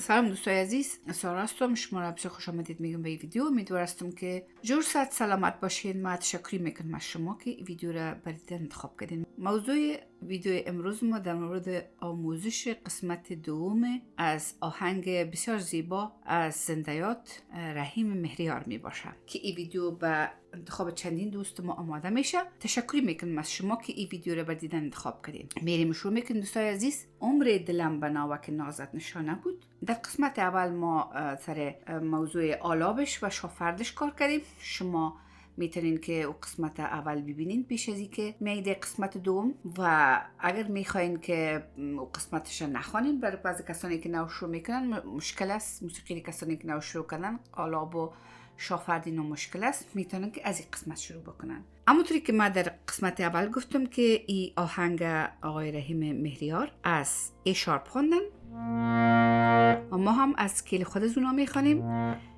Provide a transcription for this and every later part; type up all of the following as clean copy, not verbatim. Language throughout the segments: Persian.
سلام دوستای عزیز، سارا هستم. شما را بسیار خوش آمدید میگم به این ویدیو. امیدوارم که جور صحت سلامت باشین. ما تشکر میکنم از شما که این ویدیو را برای دیدن انتخاب کردین. موضوع ویدیو امروز ما در مورد آموزش قسمت دوم از آهنگ بسیار زیبا از زندیات رحیم مهریار می باشه که این ویدیو به انتخاب چندین دوست ما آماده میشه. تشکر میکنم از شما که این ویدیو را برای دیدن انتخاب کردین. میریم شروع میکنیم دوستای عزیز. عمر دلم بناوه که نازت نشانه بود. در قسمت اول ما سر موضوع آلابش و شافردش کار کردیم. شما میتونین که او قسمت اول ببینین پیش از اینکه میده قسمت دوم، و اگر میخواین که او قسمتش نخوانین، برای بعضی کسانی که نو شروع میکنن مشکل است. موسیقی کسانی که نو شروع کردن آلاب و شافردین و مشکل است، میتونن که از این قسمت شروع بکنن. همونطوری که ما در قسمت اول گفتم که این آهنگ آقای رحیم مهریار از ای شارپ خوندن و ما هم از کل خود از اونا میخوانیم.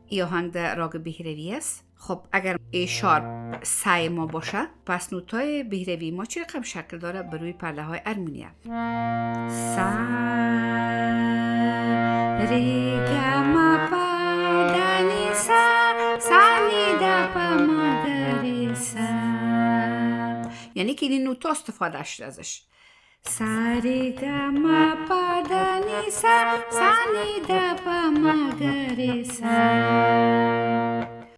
این آهنگ در راگ بهروی است. خب اگر ای شارپ سعی ما باشه، پس نوتای بهروی ما چه رقم شکل داره بر روی پرده های ارمونیه؟ سا ری گا ما پا دا نی سا نی دا پا ما دا ری سا، یعنی که این نوتا استفاده شده ازش. سا ری گا ما پا دا نی سا نی دا پا ما دا ری سا.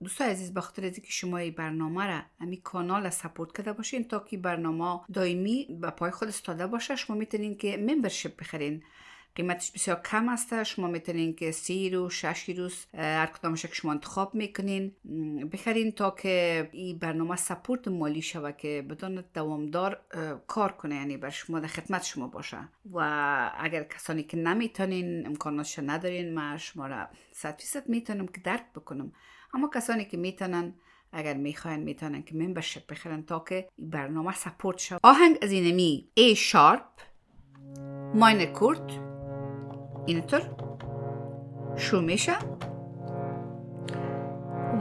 دوستای عزیز، بخاطر از اینکه شما این برنامه را همین کانال را سپورت کرده باشین تا که برنامه دائمی به پای خود استاده باشه، شما میتونین که ممبرشیپ بخرین. قیمتش بسیار کم است. شما میتونین که 3 روز 6 روز هر کدامش که شما انتخاب میکنین بخرین تا که این برنامه سپورت مالی شوه که بدون دوامدار کار کنه، یعنی بر شما در خدمت شما باشه. و اگر کسانی که نمیتونین، امکاناتش ندارین، ما شما را 100% میتونم که درک بکنم. اما کسانی که میتونن، اگر میتونن که ممبرشیپ بخرن تا که این برنامه سپورت شد. آهنگ از اینمی ای شارپ ماینر کورد اینطور شروع میشه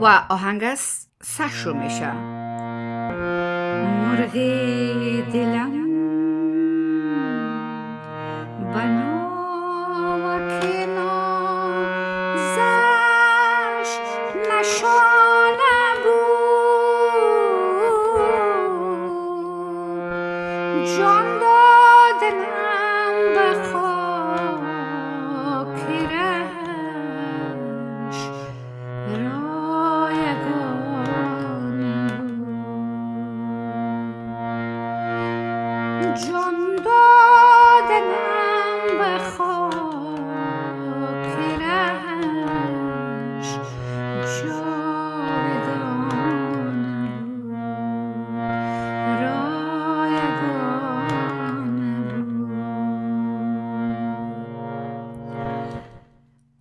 و آهنگ از سا شروع میشه. مرغی دلم بناوه که نازش نشانه بود، جان دادنم به خاک رهش رایگان بود، جان دادنم به خاک رهش جاودان بود، رایگان بود.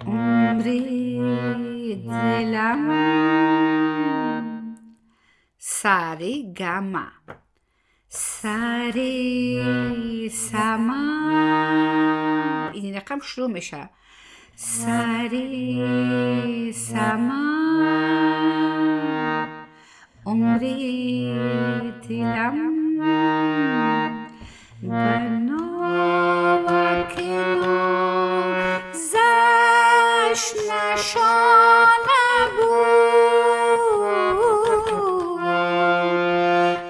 عمری دلم ساری گما ساری سما، این رقم شروع میشه. ساری سما عمری دلم بناوه که نازش نشانه بود،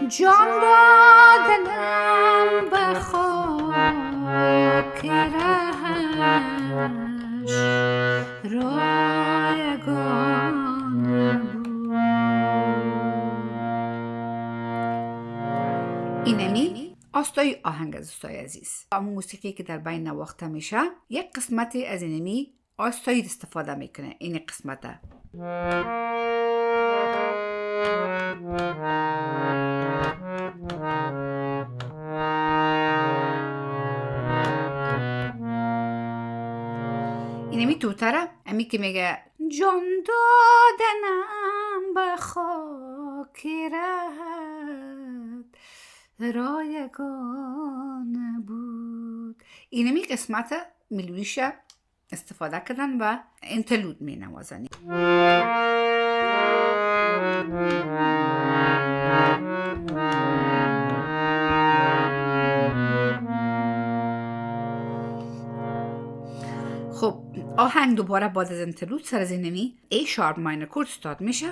جان دادنم به خاک رهش رایگان بود. اینمی آستای آهنگ از دوستای عزیز. اما موسیقی که در بین نواخته میشه، یک قسمتی از اینمی آستایی استفاده میکنه. این قسمته اینمی توتره، امی که میگه جان دادنم به خاک رهت رایگان بود. اینمی قسمت ملودیش استفاده کردن و انتلود می نوازن. آهنگ دوباره بعد از انترلود سر زینمی ای شارپ ماینر کورد استارت میشه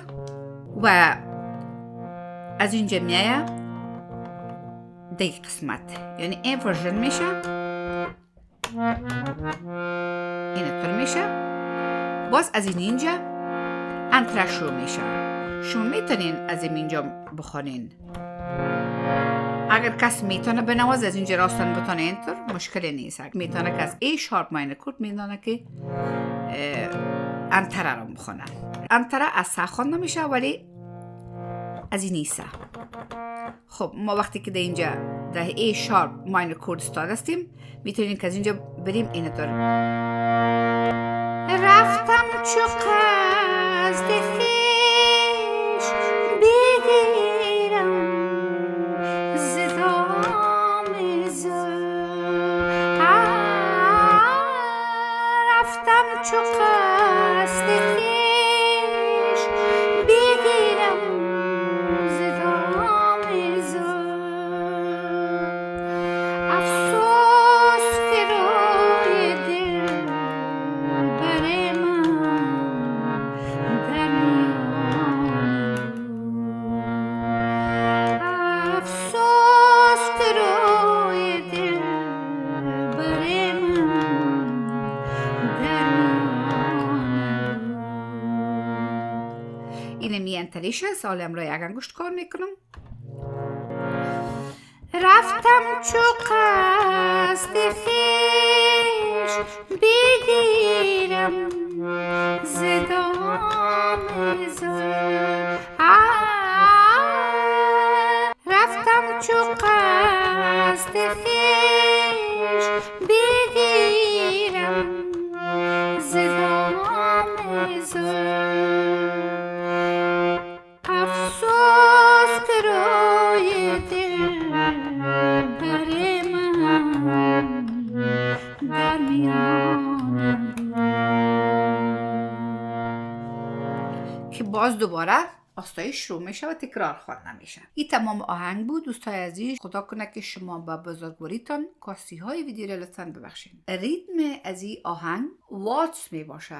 و از اینجا میایه دیگه قسمت، یعنی این ورژن میشه، اینطور میشه. باز از اینجا انتره شروع میشه. شما میتونین از اینجا بخونین. اگر کس میتونه بنواز از اینجا راستن بتونه اینطور مشکلی نیست. اگر میتونه کس ای شارپ ماینر کورد میدونه که انتره رو بخونه. انتره از سه خونده میشه ولی از این نیسته. خب ما وقتی که در اینجا در ای شارپ ماینر کورد استاد هستیم میتونیم که از اینجا بریم اینطور. رفتم چو قصد خویش بگیرم ز دام زلف، رفتم چو قصد خویش بگیرم ز دام زلف، افسوس که روی دل بر من در میان، افسوس که روی دل بر من در میان. اینه میانتریشه. سال امروی اگر گوشت کار میکنم. رفتم چو قصد خویش بگیرم ز دام زلف، رفتم چو قصد خویش بگیرم ز دام زلف، افسوس که روی دل بر من در میان. که باز دوباره آستایش شروع میشه و تکرار خوانده میشه. این تمام آهنگ بود دوستای عزیز. خدا کنه که شما با بزرگواریتان کاستی های ویدیو را لطفاً ببخشید. ریتم از این آهنگ والتز می باشه.